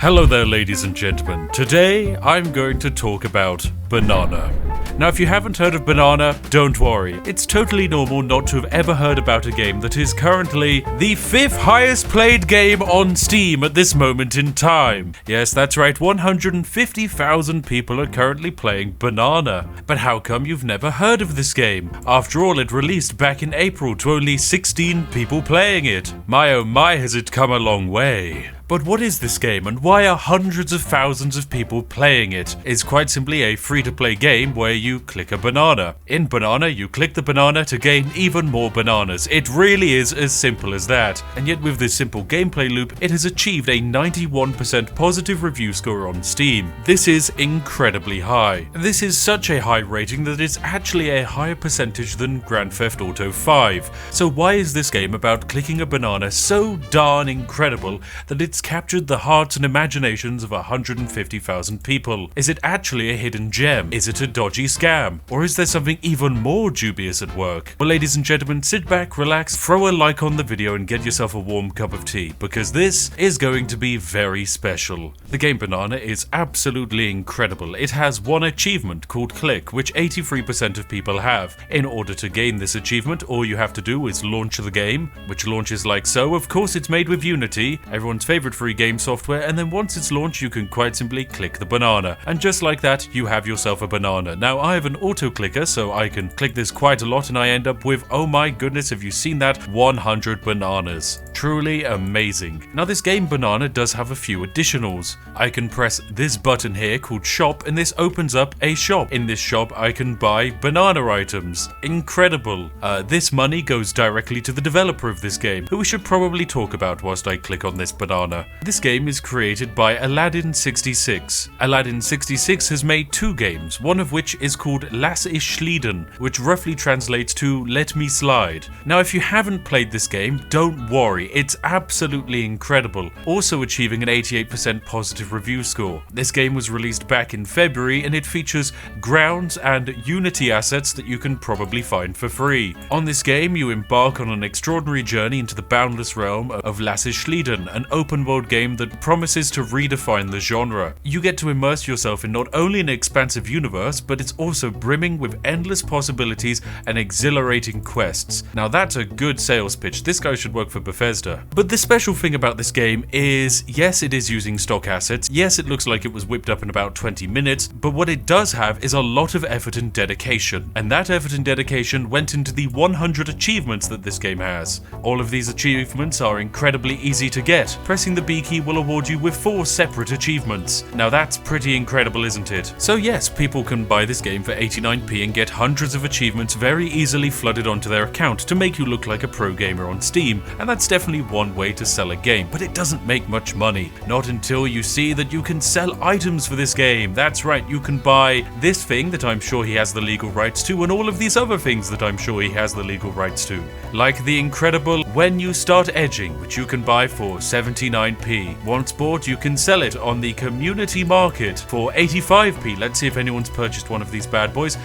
Hello there, ladies and gentlemen. Today I'm going to talk about banana. Now, if you haven't heard of banana, don't worry. It's totally normal not to have ever heard about a game that is currently the 5th highest played game on Steam at this moment in time. Yes, that's right, 150,000 people are currently playing banana. But how come you've never heard of this game? After all, it released back in April to only 16 people playing it. My oh my, has it come a long way. But what is this game and why are hundreds of thousands of people playing it? It's quite simply a free-to-play game where you click a banana. In banana, you click the banana to gain even more bananas. It really is as simple as that. And yet with this simple gameplay loop, it has achieved a 91% positive review score on Steam. This is incredibly high. This is such a high rating that it's actually a higher percentage than Grand Theft Auto 5. So why is this game about clicking a banana so darn incredible that it's captured the hearts and imaginations of 150,000 people? Is it actually a hidden gem? Is it a dodgy scam? Or is there something even more dubious at work? Well, ladies and gentlemen, sit back, relax, throw a like on the video and get yourself a warm cup of tea, because this is going to be very special. The game Banana is absolutely incredible. It has one achievement called Click, which 83% of people have. In order to gain this achievement, all you have to do is launch the game, which launches like so. Of course, it's made with Unity, everyone's favorite free game software, and then once it's launched, you can quite simply click the banana. And just like that, you have yourself a banana. Now, I have an auto clicker, so I can click this quite a lot, and I end up with, oh my goodness, have you seen that? 100 bananas. Truly amazing. Now, this game Banana does have a few additionals. I can press this button here called Shop, and this opens up a shop. In this shop, I can buy banana items. Incredible. This money goes directly to the developer of this game, who we should probably talk about whilst I click on this banana. This game is created by Aladdin66. Aladdin66 has made 2 games, one of which is called Lass is Schlieden, which roughly translates to Let Me Slide. Now, if you haven't played this game, don't worry, it's absolutely incredible, also achieving an 88% positive review score. This game was released back in February, and it features grounds and Unity assets that you can probably find for free. On this game, you embark on an extraordinary journey into the boundless realm of Lass is Schlieden, an open-world game that promises to redefine the genre. You get to immerse yourself in not only an expansive universe, but it's also brimming with endless possibilities and exhilarating quests. Now, that's a good sales pitch. This guy should work for Bethesda. But the special thing about this game is, yes, it is using stock assets. Yes, it looks like it was whipped up in about 20 minutes, but what it does have is a lot of effort and dedication. And that effort and dedication went into the 100 achievements that this game has. All of these achievements are incredibly easy to get. Pressing the B key will award you with 4 separate achievements. Now, that's pretty incredible, isn't it? So yes, people can buy this game for 89p and get hundreds of achievements very easily flooded onto their account to make you look like a pro gamer on Steam, and that's definitely one way to sell a game, but it doesn't make much money. Not until you see that you can sell items for this game. That's right, you can buy this thing that I'm sure he has the legal rights to, and all of these other things that I'm sure he has the legal rights to. Like the incredible When You Start Edging, which you can buy for 79p. Once bought, you can sell it on the community market for 85p. Let's see if anyone's purchased one of these bad boys.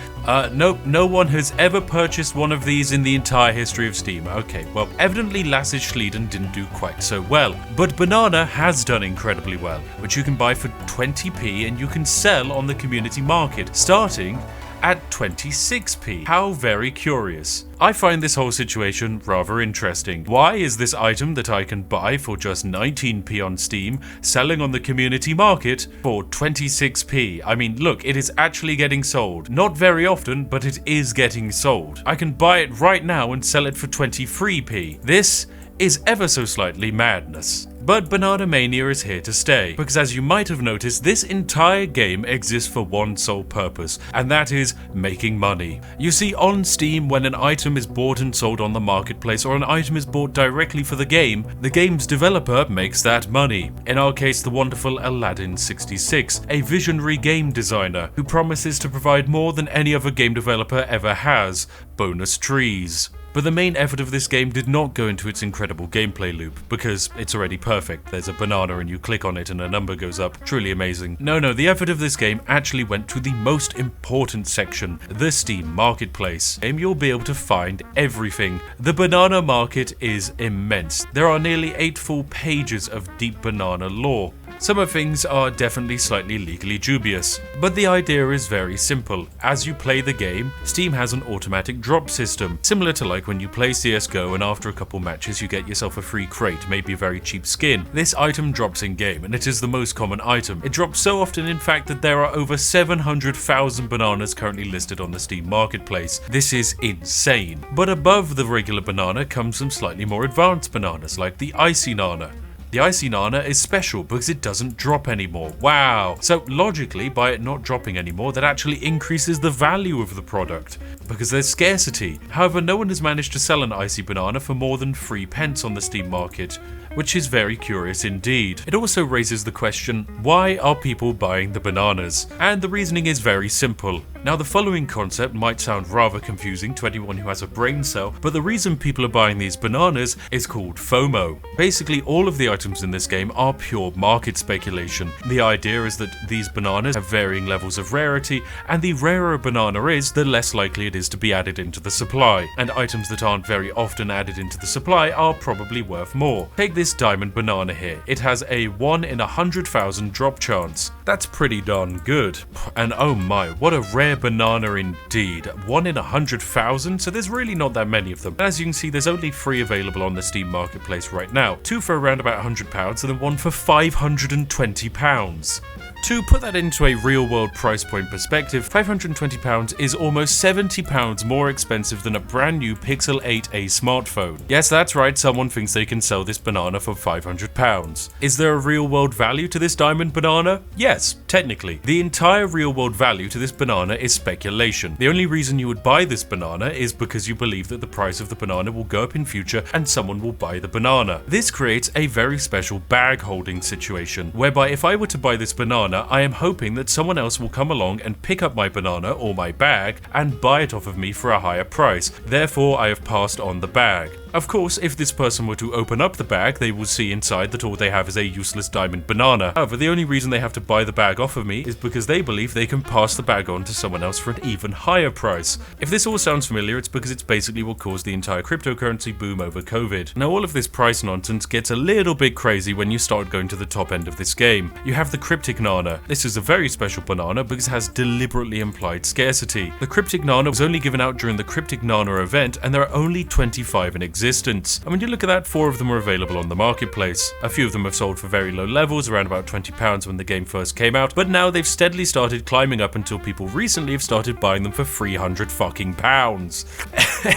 Nope, no one has ever purchased one of these in the entire history of Steam. Okay, well, evidently Lass is Schlieden didn't do quite so well. But Banana has done incredibly well, which you can buy for 20p and you can sell on the community market, starting at 26p. How very curious. I find this whole situation rather interesting. Why is this item that I can buy for just 19p on Steam selling on the community market for 26p? I mean, look, it is actually getting sold. Not very often, but it is getting sold. I can buy it right now and sell it for 23p. This is ever so slightly madness. But Banana Mania is here to stay, because as you might have noticed, this entire game exists for one sole purpose, and that is making money. You see, on Steam, when an item is bought and sold on the marketplace, or an item is bought directly for the game's developer makes that money. In our case, the wonderful Aladdin66, a visionary game designer who promises to provide more than any other game developer ever has: bonus trees. But the main effort of this game did not go into its incredible gameplay loop, because it's already perfect. There's a banana and you click on it and a number goes up. Truly amazing. No, the effort of this game actually went to the most important section, the Steam Marketplace. In you'll be able to find everything. The banana market is immense. There are nearly 8 full pages of deep banana lore. Some of things are definitely slightly legally dubious, but the idea is very simple. As you play the game, Steam has an automatic drop system, similar to like when you play CSGO and after a couple matches you get yourself a free crate, maybe a very cheap skin. This item drops in game, and it is the most common item. It drops so often in fact that there are over 700,000 bananas currently listed on the Steam marketplace. This is insane. But above the regular banana comes some slightly more advanced bananas, like the Icy Nana. The Icy Nana is special because it doesn't drop anymore. Wow! So logically, by it not dropping anymore, that actually increases the value of the product, because there's scarcity. However, no one has managed to sell an Icy Banana for more than 3 pence on the Steam market, which is very curious indeed. It also raises the question, why are people buying the bananas? And the reasoning is very simple. Now, the following concept might sound rather confusing to anyone who has a brain cell, but the reason people are buying these bananas is called FOMO. Basically, all of the items in this game are pure market speculation. The idea is that these bananas have varying levels of rarity, and the rarer a banana is, the less likely it is to be added into the supply. And items that aren't very often added into the supply are probably worth more. Take this diamond banana here. It has a 1 in 100,000 drop chance. That's pretty darn good. And oh my, what a rare banana indeed. 1 in 100,000, so there's really not that many of them. As you can see, there's only 3 available on the Steam marketplace right now. 2 for around about £100 and then 1 for £520. To put that into a real-world price point perspective, £520 is almost £70 more expensive than a brand new Pixel 8a smartphone. Yes, that's right, someone thinks they can sell this banana for £500. Is there a real-world value to this diamond banana? Yes, technically. The entire real-world value to this banana is speculation. The only reason you would buy this banana is because you believe that the price of the banana will go up in future and someone will buy the banana. This creates a very special bag holding situation, whereby if I were to buy this banana, I am hoping that someone else will come along and pick up my banana or my bag and buy it off of me for a higher price. Therefore, I have passed on the bag. Of course, if this person were to open up the bag, they will see inside that all they have is a useless diamond banana. However, the only reason they have to buy the bag off of me is because they believe they can pass the bag on to someone else for an even higher price. If this all sounds familiar, it's because it's basically what caused the entire cryptocurrency boom over COVID. Now, all of this price nonsense gets a little bit crazy when you start going to the top end of this game. You have the Cryptic Nana. This is a very special banana because it has deliberately implied scarcity. The Cryptic Nana was only given out during the Cryptic Nana event, and there are only 25 in existence. And when you look at that, 4 of them are available on the marketplace. A few of them have sold for very low levels, around about £20 when the game first came out, but now they've steadily started climbing up until people recently have started buying them for 300 fucking pounds.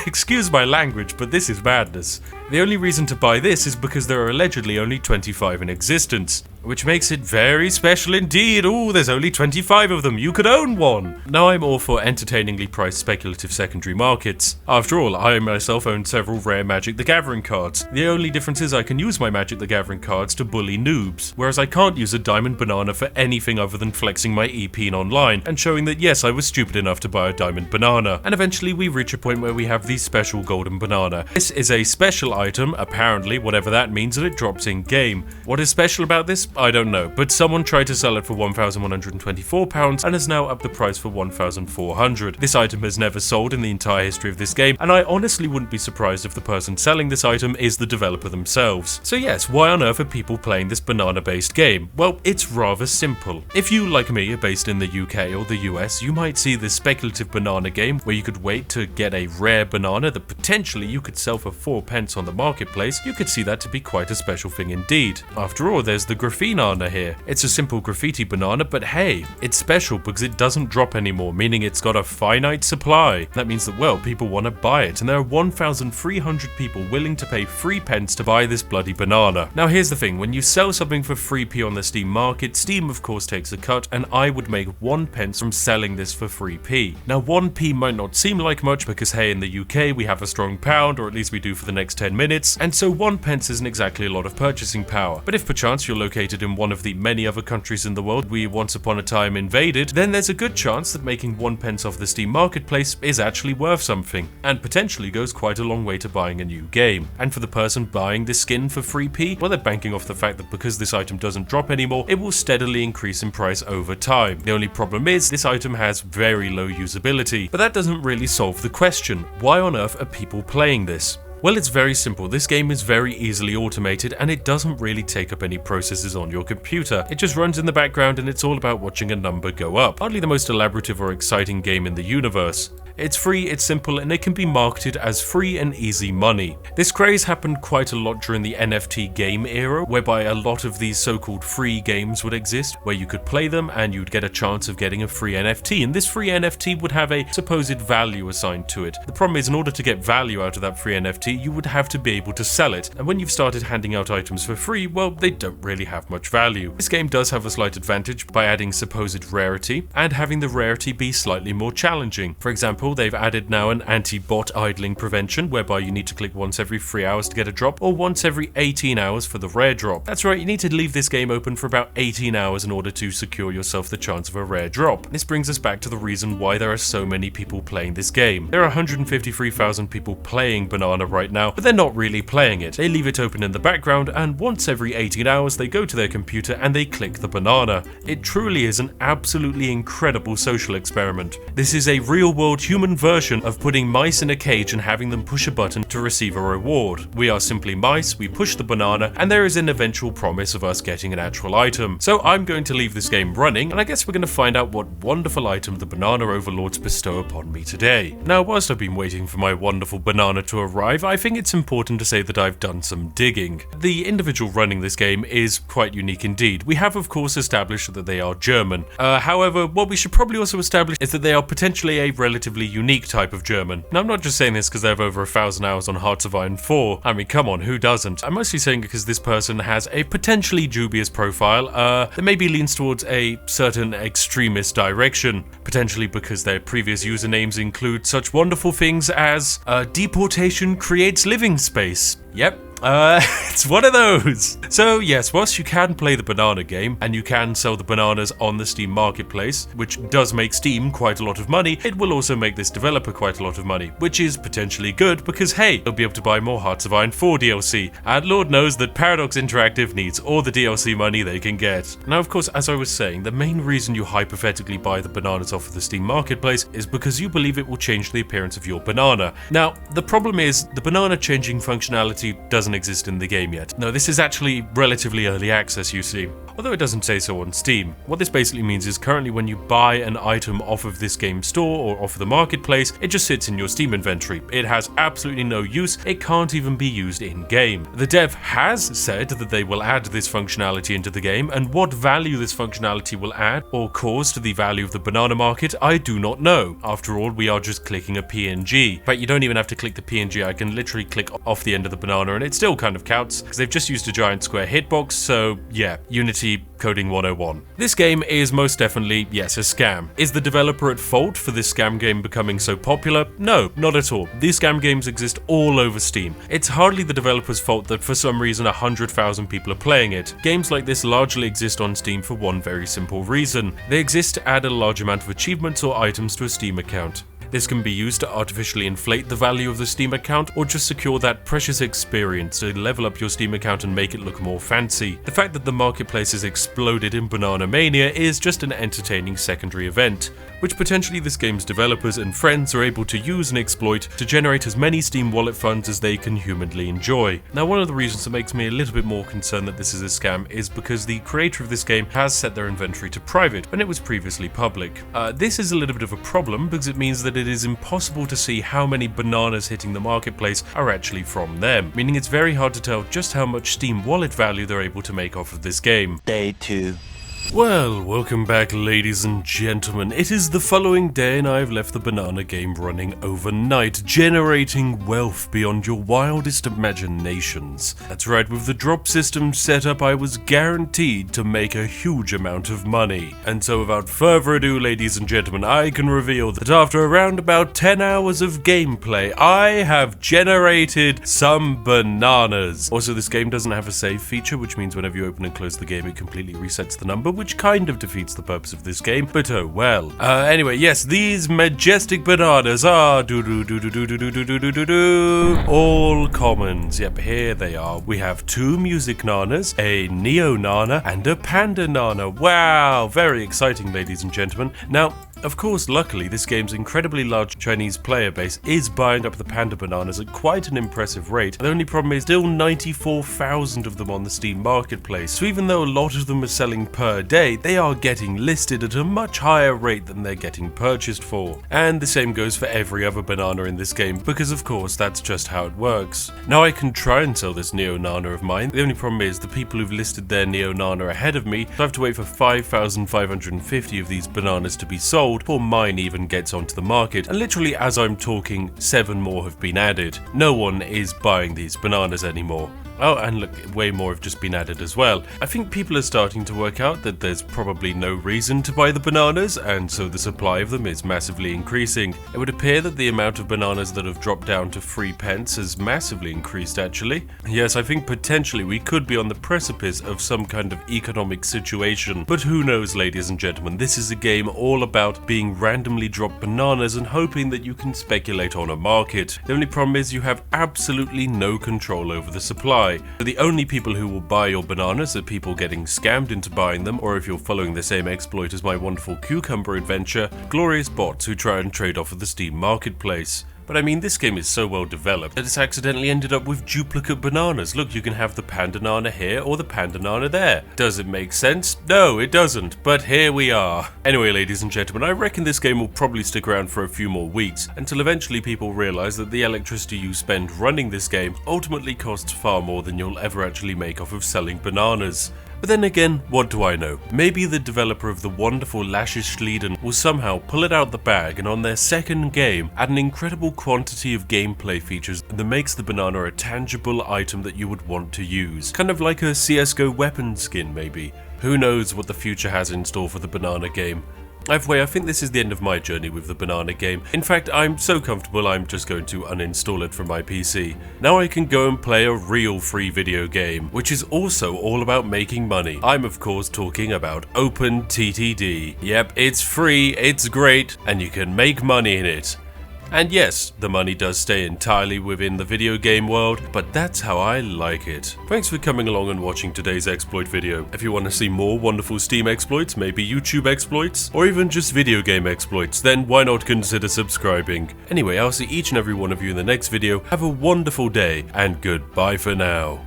Excuse my language, but this is madness. The only reason to buy this is because there are allegedly only 25 in existence, which makes it very special indeed. Ooh, there's only 25 of them, you could own one! Now, I'm all for entertainingly priced speculative secondary markets. After all, I myself own several rare Magic the Gathering cards. The only difference is I can use my Magic the Gathering cards to bully noobs, whereas I can't use a diamond banana for anything other than flexing my EP online and showing that yes, I was stupid enough to buy a diamond banana. And eventually we reach a point where we have the special golden banana. This is a special item, apparently, whatever that means, that it drops in game. What is special about this? I don't know, but someone tried to sell it for £1,124 and has now upped the price for £1,400. This item has never sold in the entire history of this game, and I honestly wouldn't be surprised if the person selling this item is the developer themselves. So yes, why on earth are people playing this banana-based game? Well, it's rather simple. If you, like me, are based in the UK or the US, you might see this speculative banana game where you could wait to get a rare banana that potentially you could sell for 4 pence on the marketplace. You could see that to be quite a special thing indeed. After all, there's the Graffiti Nana here. It's a simple graffiti banana, but hey, it's special because it doesn't drop anymore, meaning it's got a finite supply. That means that, well, people want to buy it, and there are 1,300 people willing to pay 3 pence to buy this bloody banana. Now here's the thing, when you sell something for 3p on the Steam market, Steam of course takes a cut, and I would make 1 pence from selling this for 3p. Now 1p might not seem like much because hey, in the UK we have a strong pound, or at least we do for the next 10 minutes, and so 1 pence isn't exactly a lot of purchasing power. But if perchance you're located in one of the many other countries in the world we once upon a time invaded, then there's a good chance that making 1 pence off the Steam marketplace is actually worth something, and potentially goes quite a long way to buying a new game. And for the person buying this skin for 3p, well, they're banking off the fact that because this item doesn't drop anymore, it will steadily increase in price over time. The only problem is this item has very low usability, but that doesn't really solve the question. Why on earth are people playing this? Well, it's very simple. This game is very easily automated and it doesn't really take up any processes on your computer. It just runs in the background and it's all about watching a number go up. Hardly the most elaborative or exciting game in the universe. It's free, it's simple, and it can be marketed as free and easy money. This craze happened quite a lot during the NFT game era, whereby a lot of these so-called free games would exist, where you could play them and you'd get a chance of getting a free NFT, and this free NFT would have a supposed value assigned to it. The problem is, in order to get value out of that free NFT, you would have to be able to sell it, and when you've started handing out items for free, well, they don't really have much value. This game does have a slight advantage by adding supposed rarity, and having the rarity be slightly more challenging. For example, they've added now an anti-bot idling prevention, whereby you need to click once every 3 hours to get a drop, or once every 18 hours for the rare drop. That's right, you need to leave this game open for about 18 hours in order to secure yourself the chance of a rare drop. This brings us back to the reason why there are so many people playing this game. There are 153,000 people playing Banana right now, but they're not really playing it. They leave it open in the background, and once every 18 hours they go to their computer and they click the banana. It truly is an absolutely incredible social experiment. This is a real-world human version of putting mice in a cage and having them push a button to receive a reward. We are simply mice, we push the banana, and there is an eventual promise of us getting an actual item. So I'm going to leave this game running, and I guess we're going to find out what wonderful item the banana overlords bestow upon me today. Now, whilst I've been waiting for my wonderful banana to arrive, I think it's important to say that I've done some digging. The individual running this game is quite unique indeed. We have of course established that they are German. However, what we should probably also establish is that they are potentially a relatively unique type of German. Now, I'm not just saying this because they have over 1,000 hours on Hearts of Iron 4. I mean, come on, who doesn't? I'm mostly saying because this person has a potentially dubious profile that maybe leans towards a certain extremist direction, potentially because their previous usernames include such wonderful things as deportation creates living space. Yep. It's one of those. So yes, whilst you can play the banana game and you can sell the bananas on the Steam marketplace, which does make Steam quite a lot of money, it will also make this developer quite a lot of money, which is potentially good because hey, they'll be able to buy more Hearts of Iron 4 DLC, and Lord knows that Paradox Interactive needs all the DLC money they can get. Now of course, as I was saying, the main reason you hypothetically buy the bananas off of the Steam marketplace is because you believe it will change the appearance of your banana. Now, the problem is the banana changing functionality doesn't exist in the game yet. No, this is actually relatively early access, you see. Although it doesn't say so on Steam. What this basically means is currently when you buy an item off of this game store or off of the marketplace, it just sits in your Steam inventory. It has absolutely no use, it can't even be used in-game. The dev has said that they will add this functionality into the game, and what value this functionality will add or cause to the value of the banana market, I do not know. After all, we are just clicking a PNG. In fact, you don't even have to click the PNG, I can literally click off the end of the banana and it still kind of counts, because they've just used a giant square hitbox, so yeah, Unity Coding 101. This game is most definitely, yes, a scam. Is the developer at fault for this scam game becoming so popular? No, not at all. These scam games exist all over Steam. It's hardly the developer's fault that for some reason 100,000 people are playing it. Games like this largely exist on Steam for one very simple reason. They exist to add a large amount of achievements or items to a Steam account. This can be used to artificially inflate the value of the Steam account, or just secure that precious experience to level up your Steam account and make it look more fancy. The fact that the marketplace has exploded in Banana Mania is just an entertaining secondary event, which potentially this game's developers and friends are able to use and exploit to generate as many Steam wallet funds as they can humanly enjoy. Now, one of the reasons that makes me a little bit more concerned that this is a scam is because the creator of this game has set their inventory to private when it was previously public. This is a little bit of a problem because it means that it is impossible to see how many bananas hitting the marketplace are actually from them, meaning it's very hard to tell just how much Steam wallet value they're able to make off of this game. Day 2. Well, welcome back, ladies and gentlemen. It is the following day and I've left the banana game running overnight, generating wealth beyond your wildest imaginations. That's right, with the drop system set up, I was guaranteed to make a huge amount of money. And so without further ado, ladies and gentlemen, I can reveal that after around about 10 hours of gameplay, I have generated some bananas. Also, this game doesn't have a save feature, which means whenever you open and close the game, it completely resets the number, which kind of defeats the purpose of this game, but oh well. Anyway, yes, these majestic bananas are all commons. Yep, here they are. We have 2 music nanas, a neo nana, and a panda nana. Wow, very exciting, ladies and gentlemen. Now, Of course, luckily, this game's incredibly large Chinese player base is buying up the panda bananas at quite an impressive rate. The only problem is still 94,000 of them on the Steam marketplace, so even though a lot of them are selling per day, they are getting listed at a much higher rate than they're getting purchased for. And the same goes for every other banana in this game, because of course that's just how it works. Now I can try and sell this Neo Nana of mine. The only problem is the people who've listed their Neo Nana ahead of me, I have to wait for 5,550 of these bananas to be sold before mine even gets onto the market, and literally as I'm talking, 7 more have been added. No one is buying these bananas anymore. Oh, and look, way more have just been added as well. I think people are starting to work out that there's probably no reason to buy the bananas, and so the supply of them is massively increasing. It would appear that the amount of bananas that have dropped down to 3 pence has massively increased actually. Yes, I think potentially we could be on the precipice of some kind of economic situation, but who knows, ladies and gentlemen. This is a game all about being randomly dropped bananas and hoping that you can speculate on a market. The only problem is you have absolutely no control over the supply. So the only people who will buy your bananas are people getting scammed into buying them, or if you're following the same exploit as my wonderful cucumber adventure, glorious bots who try and trade off of the Steam marketplace. But I mean, this game is so well developed that it's accidentally ended up with duplicate bananas. Look, you can have the panda nana here or the panda nana there. Does it make sense? No, it doesn't, but here we are. Anyway, ladies and gentlemen, I reckon this game will probably stick around for a few more weeks, until eventually people realize that the electricity you spend running this game ultimately costs far more than you'll ever actually make off of selling bananas. But then again, what do I know? Maybe the developer of the wonderful Lashes Schlieden will somehow pull it out the bag and on their second game add an incredible quantity of gameplay features that makes the banana a tangible item that you would want to use. Kind of like a CSGO weapon skin maybe. Who knows what the future has in store for the banana game. Either way, I think this is the end of my journey with the banana game. In fact, I'm so comfortable I'm just going to uninstall it from my PC. Now I can go and play a real free video game, which is also all about making money. I'm of course talking about OpenTTD. Yep, it's free, it's great, and you can make money in it. And yes, the money does stay entirely within the video game world, but that's how I like it. Thanks for coming along and watching today's exploit video. If you want to see more wonderful Steam exploits, maybe YouTube exploits, or even just video game exploits, then why not consider subscribing? Anyway, I'll see each and every one of you in the next video. Have a wonderful day, and goodbye for now.